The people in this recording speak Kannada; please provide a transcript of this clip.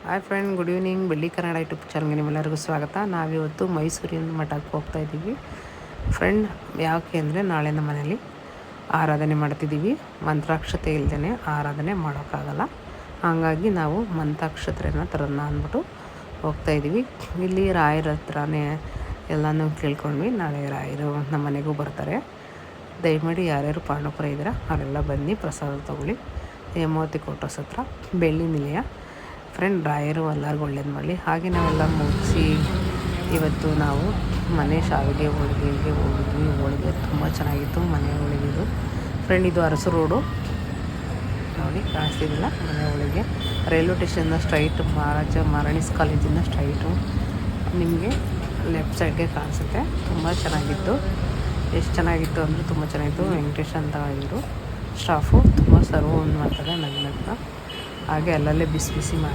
Hi friend, good evening. ಬೆಳ್ಳಿ ಕನ್ನಡ ಯೂಟ್ಯೂಬ್ ಚಾನಲ್ಗೆ ನಿಮ್ಮೆಲ್ಲರಿಗೂ ಸ್ವಾಗತ. ನಾವಿವತ್ತು ಮೈಸೂರಿನ ಮಠಕ್ಕೆ ಹೋಗ್ತಾ ಇದ್ದೀವಿ ಫ್ರೆಂಡ್. ಯಾಕೆ ಅಂದರೆ ನಾಳೆ ನಮ್ಮ ಮನೇಲಿ ಆರಾಧನೆ ಮಾಡ್ತಿದ್ದೀವಿ. ಮಂತ್ರಾಕ್ಷತೆ ಇಲ್ಲದೇ ಆರಾಧನೆ ಮಾಡೋಕ್ಕಾಗಲ್ಲ. ಹಾಗಾಗಿ ನಾವು ಮಂತ್ರಾಕ್ಷತೆನ ತರೋಣ ಅಂದ್ಬಿಟ್ಟು ಹೋಗ್ತಾಯಿದ್ದೀವಿ. ಇಲ್ಲಿ ರಾಯರ ಹತ್ರನೇ ಎಲ್ಲನೂ ಕೇಳ್ಕೊಂಡ್ವಿ. ನಾಳೆ ರಾಯರು ನಮ್ಮ ಮನೆಗೂ ಬರ್ತಾರೆ. ದಯಮಾಡಿ ಯಾರ್ಯಾರು ಪಾಂಡವಪುರ ಇದ್ದೀರಾ ಅವರೆಲ್ಲ ಬನ್ನಿ, ಪ್ರಸಾದ ತೊಗೊಳ್ಳಿ. ಹೇಮಾವತಿ ಕ್ವಾರ್ಟರ್ಸ್ ಹತ್ರ ಬೆಳ್ಳಿ ನಿಲಯ ಫ್ರೆಂಡ್. ರಾಯರು ಎಲ್ಲರಿಗೂ ಒಳ್ಳೇದು ಮಾಡಲಿ. ಹಾಗೆ ನಾವೆಲ್ಲ ಮುಗಿಸಿ ಇವತ್ತು ನಾವು ಮನೆ ಶಾವಿಗೆ ಹೋಳಿಗೆಗೆ ಹೋಗಿದ್ವಿ. ಹೋಳಿಗೆ ತುಂಬ ಚೆನ್ನಾಗಿತ್ತು, ಮನೆ ಹೋಳಿಗೆದು ಫ್ರೆಂಡ್. ಇದು ಅರಸು ರೋಡು ನೋಡಿ, ಕಾಣಿಸ್ತಿದ್ದಿಲ್ಲ. ಮನೆ ಹೋಳಿಗೆ ರೈಲ್ವೆ ಸ್ಟೇಷನ್ನ ಸ್ಟ್ರೈಟ್ ಮಾರಾಣಿಸ್ ಕಾಲೇಜಿಂದ ಸ್ಟ್ರೈಟು ನಿಮಗೆ ಲೆಫ್ಟ್ ಸೈಡ್ಗೆ ಕಾಣಿಸುತ್ತೆ. ತುಂಬ ಚೆನ್ನಾಗಿತ್ತು. ಎಷ್ಟು ಚೆನ್ನಾಗಿತ್ತು ಅಂದರೆ ತುಂಬ ಚೆನ್ನಾಗಿತ್ತು. ವೆಂಕಟೇಶ್ ಅಂತ ಇವರು ಸ್ಟಾಫು ತುಂಬ ಸರ್ವ್ ಮಾಡ್ತಾರೆ ನಗ್ನಗ್ನ. ಹಾಗೆ ಅಲ್ಲಲ್ಲೇ ಬಿಸಿ ಬಿಸಿ ಮಾಡಿ